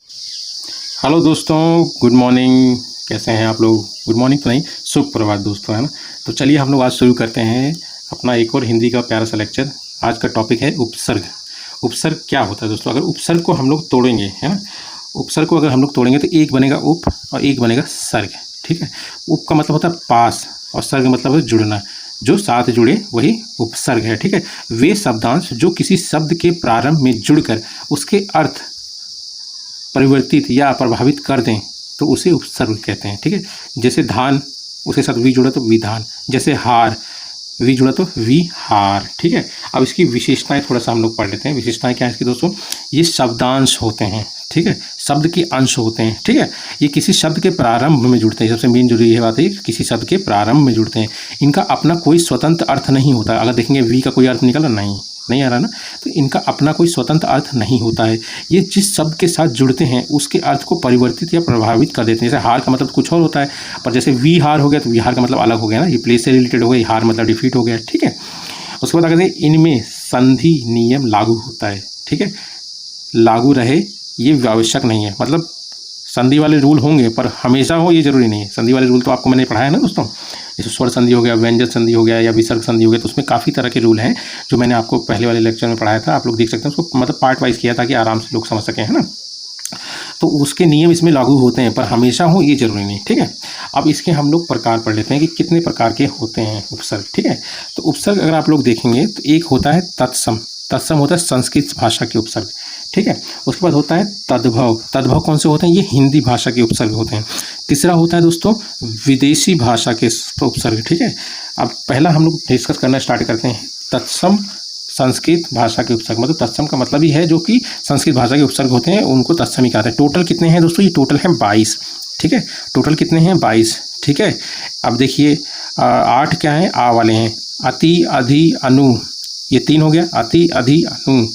Hello दोस्तों, good morning. कैसे हैं आप लोग? गुड मॉर्निंग तो नहीं, शुभ प्रभात दोस्तों, है ना। तो चलिए हम लोग आज शुरू करते हैं अपना एक और हिंदी का प्यारा सा लेक्चर। आज का टॉपिक है उपसर्ग। उपसर्ग क्या होता है दोस्तों? अगर उपसर्ग को हम लोग तोड़ेंगे, है ना, उपसर्ग को अगर हम लोग तोड़ेंगे तो एक बनेगा उप और एक बनेगा सर्ग। ठीक है। उप का मतलब होता है पास और सर्ग मतलब है जुड़ना। जो साथ जुड़े वही उपसर्ग है। ठीक है। वे शब्दांश जो किसी शब्द के प्रारंभ में जुड़कर उसके अर्थ परिवर्तित या प्रभावित कर दें तो उसे उपसर्ग कहते हैं। ठीक है। जैसे धान, उसके साथ वी जुड़ा तो विधान। जैसे हार, वी जुड़ा तो विहार। ठीक है। अब इसकी विशेषताएं थोड़ा सा हम लोग पढ़ लेते हैं। विशेषताएं क्या है इसकी दोस्तों? ये शब्दांश होते हैं। ठीक है। शब्द के अंश होते हैं। ठीक है। ये किसी शब्द के प्रारंभ में जुड़ते हैं। सबसे मेन जरूरी है बात है, किसी शब्द के प्रारंभ में जुड़ते हैं। इनका अपना कोई स्वतंत्र अर्थ नहीं होता। अगर देखेंगे वी का कोई अर्थ निकला नहीं आ रहा ना, तो इनका अपना कोई स्वतंत्र अर्थ नहीं होता है। ये जिस शब्द के साथ जुड़ते हैं उसके अर्थ को परिवर्तित या प्रभावित कर देते हैं। जैसे हार का मतलब कुछ और होता है, पर जैसे विहार हो गया तो विहार का मतलब अलग हो गया ना, ये प्लेस से रिलेटेड हो गया, हार मतलब डिफीट हो गया। ठीक है। उसके बाद अगर इनमें संधि नियम लागू होता है। ठीक है। लागू रहे ये आवश्यक नहीं है, मतलब संधि वाले रूल होंगे पर हमेशा हो ये जरूरी नहीं है। संधि वाले रूल तो आपको मैंने पढ़ाया ना दोस्तों, जैसे स्वर संधि हो गया, व्यंजन संधि हो गया या विसर्ग संधि हो गया, तो उसमें काफ़ी तरह के रूल हैं जो मैंने आपको पहले वाले लेक्चर में पढ़ाया था। आप लोग देख सकते हैं उसको, मतलब पार्ट वाइज किया ताकि आराम से लोग समझ सकें, है ना। तो उसके नियम इसमें लागू होते हैं पर हमेशा हो ये जरूरी नहीं। ठीक है। अब इसके हम लोग प्रकार पढ़ लेते हैं कि कितने प्रकार के होते हैं उपसर्ग। ठीक है। तो उपसर्ग अगर आप लोग देखेंगे तो एक होता है तत्सम। तत्सम होता है संस्कृत भाषा के उपसर्ग। ठीक है। उसके बाद होता है तद्भव। तद्भव कौन से होते हैं? ये हिंदी भाषा के उपसर्ग होते हैं। तीसरा होता है दोस्तों विदेशी भाषा के उपसर्ग। ठीक है। अब पहला हम लोग डिस्कस करना स्टार्ट करते हैं तत्सम संस्कृत भाषा के उपसर्ग। मतलब तत्सम का मतलब ही है जो कि संस्कृत भाषा के उपसर्ग होते हैं उनको तत्सम ही कहते हैं। टोटल कितने हैं दोस्तों? ये टोटल हैं 22। ठीक है। टोटल कितने हैं? 22। ठीक है। अब देखिए 8 क्या है? आ वाले हैं। अति, अधि, अनु, ये 3 हो गया। अति, अधि, अनु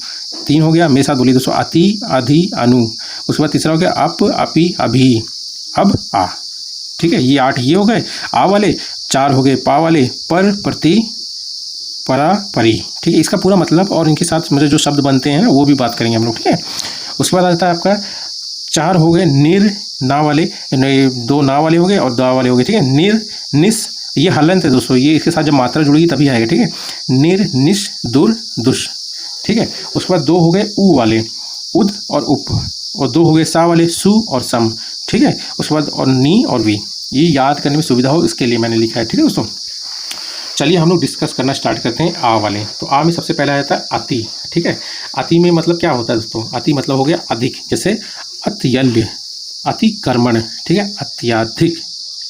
3 हो गया। मेरे साथ बोलिए दोस्तों, अति, अधि, अनु। उसके बाद तीसरा हो गया अप, अपि, अभि, अब, आ। ठीक है। ये 8 ये हो गए आ वाले। 4 हो गए पा वाले, पर, प्रति, परा, परी। ठीक है। इसका पूरा मतलब और इनके साथ मतलब जो शब्द बनते हैं वो भी बात करेंगे हम लोग। ठीक है। उसके बाद आता है आपका 4 हो गए निर, ना वाले, 2 ना वाले हो गए और दा वाले हो गए। ठीक है। निर, निस, ये हलंत है दोस्तों, ये इसके साथ जब मात्रा जुड़ेगी तभी आएगा। ठीक है। निर, निश, दुर, दुष। ठीक है। उसके बाद 2 हो गए ऊ वाले, उद और उप, और 2 हो गए सा वाले, सु और सम। ठीक है। उसके बाद और नी और वी। ये याद करने में सुविधा हो इसके लिए मैंने लिखा है। ठीक है दोस्तों। चलिए हम लोग डिस्कस करना स्टार्ट करते हैं आ वाले। तो आ में सबसे पहला आता है अति। ठीक है। अति में मतलब क्या होता है दोस्तों? अति मतलब हो गया अधिक। जैसे अत्यल्य, अतिक्रमण। ठीक है। अत्याधिक।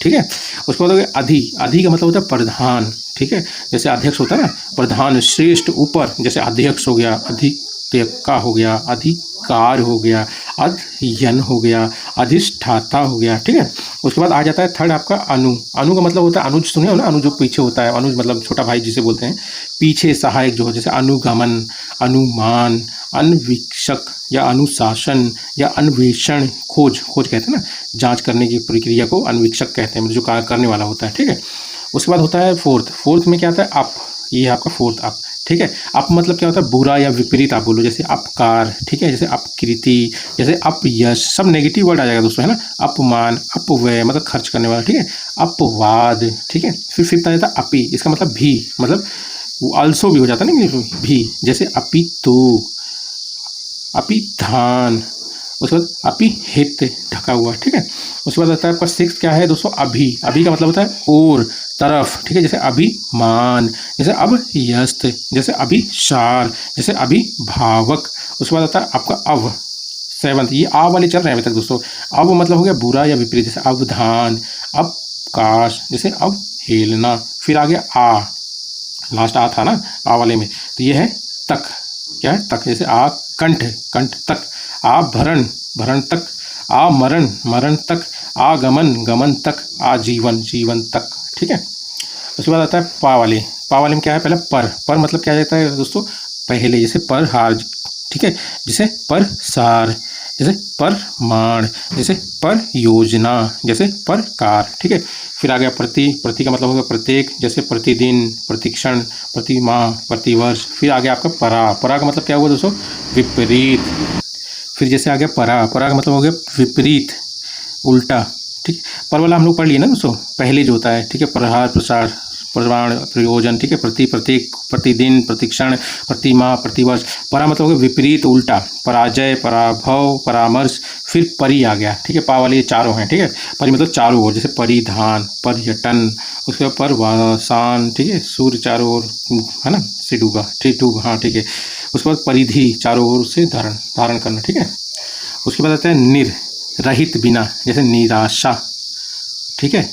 ठीक है। उसके बाद हो गया अधि। अधि का मतलब होता है प्रधान। ठीक है। जैसे अध्यक्ष होता है ना, प्रधान, श्रेष्ठ, ऊपर। जैसे अध्यक्ष हो गया, अधिका हो गया, अधिकार हो गया, अध्ययन हो गया, अधिष्ठाता हो गया। ठीक है। उसके बाद आ जाता है थर्ड आपका अनु। अनु का मतलब होता है अनुज, सुने हो ना, अनुज जो पीछे होता है। अनुज मतलब छोटा भाई जिसे बोलते हैं, पीछे सहायक जो हो। जैसे अनुगमन, अनुमान, अन्वीक्षक या अनुशासन या अन्वेषण, खोज। खोज कहते हैं ना, जांच करने की प्रक्रिया को अन्वीक्षक कहते हैं, मतलब जो कार्य करने वाला होता है। ठीक है। उसके बाद होता है फोर्थ। फोर्थ में क्या आता है? अप। ये है आपका फोर्थ अप। ठीक है। अप मतलब क्या होता है? बुरा या विपरीत आप बोलो। जैसे अपकार। ठीक है। जैसे अपकृति, जैसे अपयश, सब नेगेटिव वर्ड आ जाएगा दोस्तों, है ना। अपमान, अपव्यय मतलब खर्च करने वाला। ठीक है। अपवाद। ठीक है। फिर फिफ्थ आ जाता है अपि। इसका मतलब भी, मतलब आल्सो भी हो जाता है ना इंग्लिश में, भी। जैसे अपितु, अपिधान। उसके बाद अपिहित, ढका हुआ। ठीक है। उसके बाद आता है आपका सिक्स क्या है दोस्तों? अभी। अभी का मतलब होता है और, तरफ। ठीक है। जैसे अभिमान, जैसे अभयस्त, जैसे अभिसार, जैसे अभिभावक। उसके बाद आता है आपका अव, सेवंथ। ये आ वाले चल रहे हैं अभी तक दोस्तों। अव मतलब हो गया बुरा या विपरीत। जैसे अवधान, अवकाश, जैसे अवहेलना। फिर आ गया आ, लास्ट आ था ना आ वाले में, तो ये है तक। क्या है? तक। जैसे आ कंठ, कंठ तक। आभरण, भरण तक। आमरण, मरण तक। आगमन, गमन तक। आजीवन, जीवन तक। ठीक है। उसके बाद आता है पा वाले। पा वाले में क्या है? पहले पर। पर मतलब क्या जाता है दोस्तों? पहले। जैसे पर हार। ठीक है। जैसे पर सार, जैसे परमाण, जैसे पर योजना, जैसे प्रकार। ठीक है। फिर आ गया प्रति। प्रति का मतलब होगा प्रत्येक। जैसे प्रतिदिन, प्रतिक्षण, प्रतिमाह, प्रतिवर्ष। फिर आ गया आपका परा। परा का मतलब क्या हुआ दोस्तों? विपरीत। फिर जैसे आ गया परा, परा का मतलब हो गया विपरीत, उल्टा, ठीक है। पर वाला हम लोग पढ़ लिए ना दोस्तों, पहले जो होता है, ठीक है, प्रहार, प्रसार, प्रमाण, प्रयोजन, ठीक है, प्रति, प्रत्येक, प्रतिदिन, प्रतिक्षण, प्रतिमाह, प्रतिवर्ष। परा मतलब हो गया विपरीत, उल्टा, पराजय, पराभव, परामर्श। फिर परि आ गया, ठीक है, पा वाले ये चारों हैं, ठीक है। परि मतलब चारों ओर, जैसे परिधान, पर्यटन, उसके बाद परवासान, ठीक है, सूर्य चारों ओर, है ना, से डूबा, ठीक, डूब, हाँ, ठीक है। उसके बाद परिधि, चारों ओर से धारण करना, ठीक है। उसके बाद आता है निर, रहित, बिना, जैसे निराशा, ठीक है।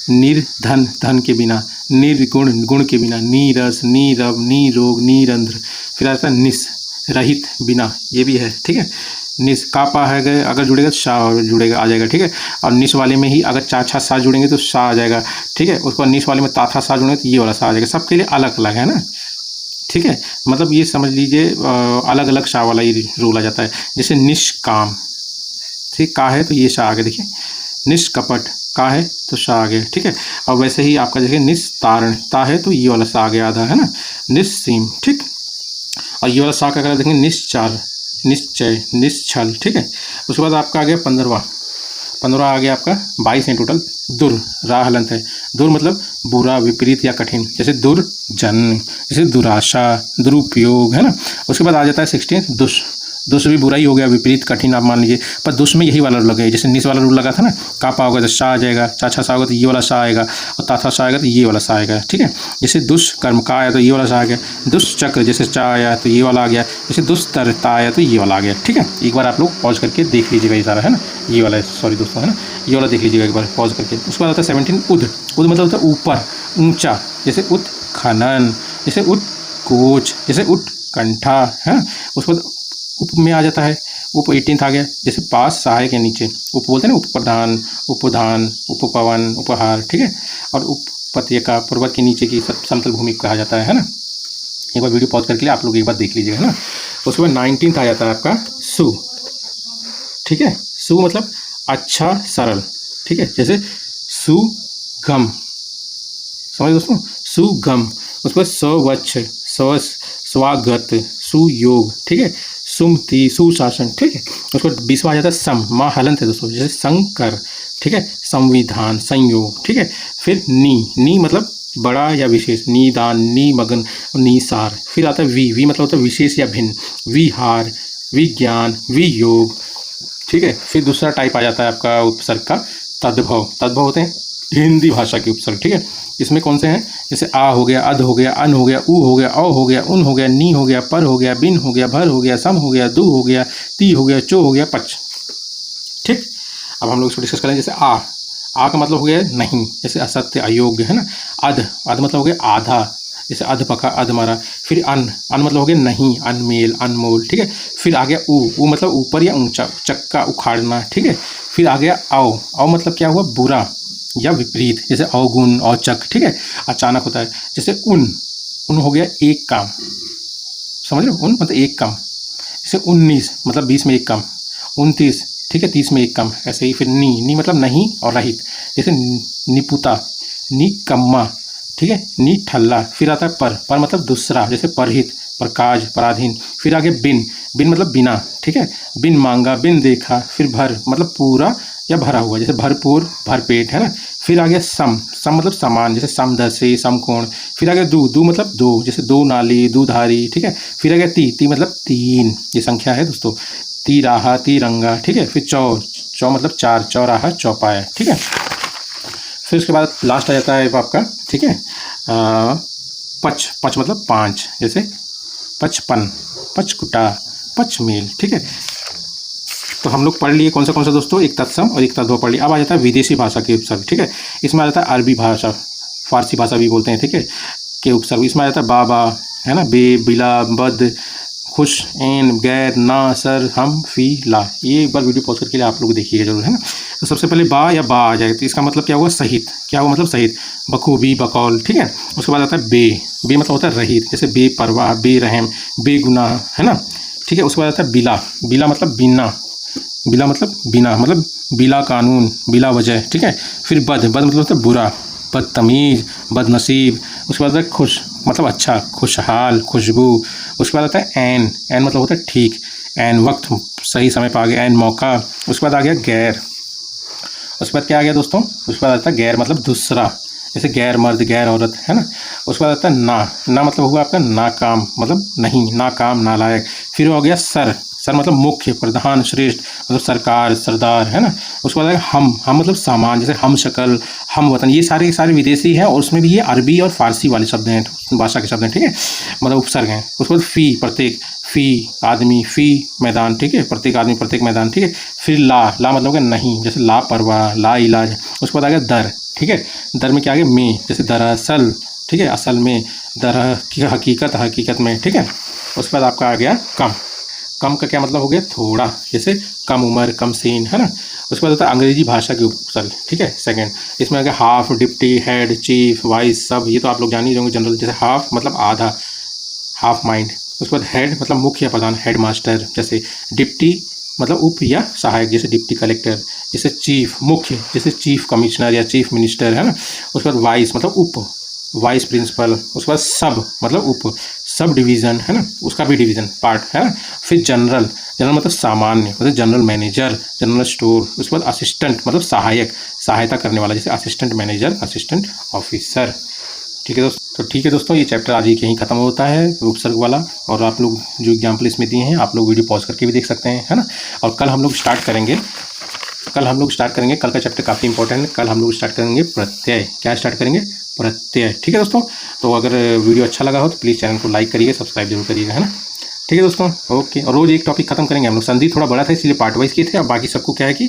निर्धन, धन के बिना, निर्गुण, गुण के बिना, नीरस, नीरव, निरोग, निरंध्र। फिर आता है निस, रहित, बिना, ये भी है, ठीक है। निस, कापा है गए, अगर जुड़ेगा तो शाह जुड़ेगा, आ जाएगा, ठीक है। और निस वाले में ही अगर चाछा सा जुड़ेंगे तो शाह आ जाएगा, ठीक है। उसके बाद निस वाले में ताथा सा जुड़ेंगे तो ये वाला सा आ जाएगा। सबके लिए अलग अलग है ना, ठीक है। मतलब ये समझ लीजिए अलग अलग शाह वाला ये रूल आ जाता है। जैसे निष्काम, ठीक, का है तो ये शाह आ गया, देखिए। निष्कपट, का है तो शाह आ गया, ठीक है। और वैसे ही आपका देखिए निस्तारण, ता है तो ये वाला सा आ गया आधा, है ना। निस्सीम, ठीक। और ये वाला सा का अगर देखेंगे निश्चार, निश्चय, निश्चल, ठीक है। उसके बाद आपका आ गया 15वां आ गया आपका 22 है टोटल। दुर, राह हलंत है। दुर मतलब बुरा, विपरीत या कठिन, जैसे दुर्जन, जैसे दुराशा, दुरुपयोग, है ना। उसके बाद आ जाता है 16 दुष। दुष भी बुरा ही हो गया, विपरीत, कठिन, आप मान लीजिए। पर दुष में यही वाला रूल लगे, जैसे निस वाला रूल लगा था ना, कापा होगा तो शाह आ जाएगा, चाछा सा होगा तो ये वाला शाह आएगा, और ताथा सा आएगा तो ये वाला शाह आएगा, ठीक है। जैसे दुष्कर्म, का आया तो ये वाला शाह आ गया। दुष्चक्र, जैसे चा आया तो ये वाला आ गया। जैसे दुस्तरता आया तो ये वाला आ गया, ठीक है। एक बार आप लोग पॉज करके देख लीजिएगा, ये सारा, है ना। ये वाला, सॉरी दोस्तों, है ना, ये वाला देख लीजिएगा एक बार पॉज करके। उसके बाद आता है 17 उद। उद मतलब होता है ऊपर, ऊंचा, जैसे उत्खनन, जैसे उत्कोच, जैसे उत्कंठा, है। उसके बाद उप में आ जाता है, उप 18 आ गया, जैसे पास, सहायक के नीचे, उप बोलते हैं ना, उपप्रधान, उपधान, उपपवन, उपहार, ठीक है। और उपपत्यका, पर्वत के नीचे की समतल भूमि कहा जाता है ना। एक बार वीडियो पॉज करके आप लोग एक बार देख लीजिएगा, है ना। उसके बाद 19 आ जाता है आपका सु, ठीक है। सु मतलब अच्छा, सरल, ठीक है, जैसे सुगम, समझ दोस्तों, सुगम। उसके बाद स्वच्छ, स्वागत, सुयोग, ठीक है, सुमति, सुशासन, ठीक है। उसको 20वां आ जाता है सम, माँ हलंत है दोस्तों, जैसे शंकर, ठीक है, संविधान, संयोग, ठीक है। फिर नी मतलब बड़ा या विशेष, निदान, निमग्न, निसार। फिर आता है वी मतलब होता है विशेष या भिन्न, विहार, विज्ञान, वियोग, ठीक है। फिर दूसरा टाइप आ जाता है आपका उपसर्ग का तद्भव। तद्भव होते हैं हिंदी भाषा के उपसर्ग, ठीक है। इसमें कौन से हैं, जैसे आ हो गया, अध हो गया, अन हो गया, उ हो गया, औ हो गया, उन हो गया, नी हो गया, पर हो गया, बिन हो गया, भर हो गया, सम हो गया, दु हो गया, ती हो गया, चो हो गया, पच, ठीक। अब हम लोग इसको डिस्कस करेंगे। जैसे आ का मतलब हो गया नहीं, जैसे असत्य, अयोग्य, है ना। अध मतलब हो गया आधा, जैसे अध पका, अध मारा। फिर अन मतलब हो गया नहीं, अनमेल, अनमोल, ठीक है। फिर आ गया उ मतलब ऊपर या ऊंचा, चक्का, उखाड़ना, ठीक है। फिर आ गया औ मतलब क्या हुआ, बुरा या विपरीत, जैसे अवगुण, औचक, ठीक है, अचानक होता है। जैसे उन हो गया एक काम, समझ रहे हो, उन मतलब एक काम। जैसे 19 मतलब 20 में एक काम, 29, ठीक है, 30 में एक काम, ऐसे ही। फिर नी मतलब नहीं और रहित, जैसे निपुता, निकम्मा, ठीक है, निठल्ला। फिर आता है पर मतलब दूसरा, जैसे परहित, प्रकाश, पराधीन। फिर आगे बिन मतलब बिना, ठीक है, बिन मांगा, बिन देखा। फिर भर मतलब पूरा या भरा हुआ, जैसे भरपूर, भरपेट, है ना। फिर आ गया सम मतलब समान, जैसे समदर्शी, समकोण। फिर आ गया दू मतलब दो, जैसे दो नाली, दुधारी, ठीक है। फिर आ गया ती मतलब तीन, ये संख्या है दोस्तों, तिराहा, तिरंगा, ठीक है। फिर चौ मतलब चार, चौराहा, चौपाया, ठीक है। फिर उसके बाद लास्ट आ जाता है आपका, ठीक है, पच मतलब पाँच, जैसे पचपन, पचकुटा, पचमेल, ठीक है। तो हम लोग पढ़ लिए कौन सा दोस्तों, एक तत्सम और एक तद्भव पढ़ लिए। अब आ जाता है विदेशी भाषा के उपसर्ग, ठीक है। इसमें आ जाता है अरबी भाषा, फारसी भाषा भी बोलते हैं, ठीक है, के उपसर्ग। इसमें आ जाता है बाबा, है ना, बे, बिला, बद, खुश, एन, गैर, ना, सर, हम, फी, ला। ये एक बार वीडियो पॉज करके लिए आप लोग देखिएगा जरूर, है ना। तो सबसे पहले बा आ जाएगा, तो इसका मतलब क्या हुआ, सहित। क्या हुआ मतलब सहित, बखूबी, बकौल, ठीक है। उसके बाद आता है बे मतलब होता है रहित, जैसे बेपरवाह, बेरहम, बेगुनाह, है ना, ठीक है। उसके बाद आता है बिला मतलब बिला मतलब बिना, मतलब बिला कानून, बिला वजह, ठीक है। फिर बद मतलब होता है बुरा, बदतमीज, बदनसीब। उसके बाद आता है खुश मतलब अच्छा, खुशहाल, खुशबू। उसके बाद आता है एन मतलब होता है ठीक, एन वक्त, सही समय पर आ गया, एन मौका। उसके बाद आ गया गैर। उसके बाद क्या आ गया दोस्तों, उसके बाद आता है गैर मतलब दूसरा, जैसे गैर मर्द गैर औरत, है ना। उसके बाद आता है ना। ना मतलब हुआ आपका नाकाम, मतलब नहीं, नाकाम नालायक। फिर हो गया सर। सर मतलब मुख्य, प्रधान, श्रेष्ठ, मतलब सरकार, सरदार, है ना। उसके बाद हम मतलब सामान, जैसे हम शक्ल, हम वतन, ये सारे विदेशी हैं और उसमें भी ये अरबी और फारसी वाले शब्द हैं, भाषा के शब्द हैं, ठीक है, मतलब उपसर्ग हैं। उसके बाद फ़ी प्रत्येक, फ़ी आदमी, फ़ी मैदान, ठीक है, प्रत्येक आदमी प्रत्येक मैदान, ठीक है। फिर ला मतलब कि नहीं, जैसे लापरवाह, ला इलाज। उसके बाद आ गया दर, ठीक है। दर में क्या आ गया में, जैसे दरअसल, ठीक है, असल में, दर हकीकत, हकीकत में, ठीक है। उसके बाद आपका आ गया कम। कम का क्या मतलब हो गया, थोड़ा, जैसे कम उम्र, कम सीन, है ना। उसके बाद होता है अंग्रेजी भाषा के उपसर्ग, ठीक है, सेकंड। इसमें आ गया half, deputy, head, chief, vice, सब, ये तो आप लोग जान ही होंगे जनरल। जैसे हाफ मतलब आधा, हाफ माइंड। उसके बाद हेड मतलब मुख्य प्रधान, हेड मास्टर। जैसे डिप्टी मतलब उप या सहायक, जैसे डिप्टी कलेक्टर। जैसे चीफ मुख्य, जैसे चीफ कमिश्नर या चीफ मिनिस्टर, है ना। उसके बाद वाइस मतलब उप, वाइस प्रिंसिपल। उसके बाद सब मतलब उप, सब डिवीज़न, है ना, उसका भी डिवीज़न पार्ट, है ना। फिर जनरल, जनरल मतलब सामान्य, मतलब जनरल मैनेजर, जनरल स्टोर। उसके बाद असिस्टेंट मतलब सहायक, सहायता करने वाला, जैसे असिस्टेंट मैनेजर, असिस्टेंट ऑफिसर, ठीक है दोस्तों। तो ठीक है दोस्तों, ये चैप्टर आज यहीं ख़त्म होता है, उपसर्ग वाला। और आप लोग जो एग्जाम्पल इसमें दिए हैं, आप लोग वीडियो पॉज करके भी देख सकते हैं, है ना। और कल हम लोग स्टार्ट करेंगे, कल का चैप्टर काफ़ी इंपॉर्टेंट है। कल हम लोग स्टार्ट करेंगे प्रत्यय। क्या स्टार्ट करेंगे, प्रत्यय, ठीक है दोस्तों। तो अगर वीडियो अच्छा लगा हो तो प्लीज़ चैनल को लाइक करिए, सब्सक्राइब जरूर करिएगा, है ना। ठीक है दोस्तों, ओके। और रोज़ एक टॉपिक खत्म करेंगे हम लोग। संधि थोड़ा बड़ा था इसलिए पार्ट वाइज किए थे, अब बाकी सबको क्या है कि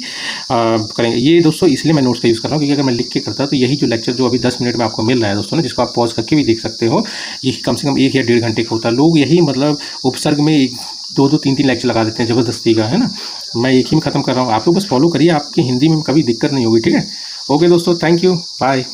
करेंगे। ये दोस्तों इसलिए मैं नोट्स का यूज़ कर रहा हूँ, क्योंकि अगर मैं लिख के करता तो यही जो लेक्चर जो अभी 10 मिनट में आपको मिल रहा है दोस्तों ना, जिसको आप पॉज करके भी देख सकते हो, यही कम से कम 1 या 1.5 घंटे का होता है। लोग यही मतलब उपसर्ग में 2-2, 3-3 लेक्चर लगा देते हैं ज़बरदस्ती का, है ना। मैं एक ही में ख़त्म कर रहा हूँ, आप लोग बस फॉलो करिए, आपकी हिंदी में कभी दिक्कत नहीं होगी, ठीक है। ओके दोस्तों, थैंक यू, बाय।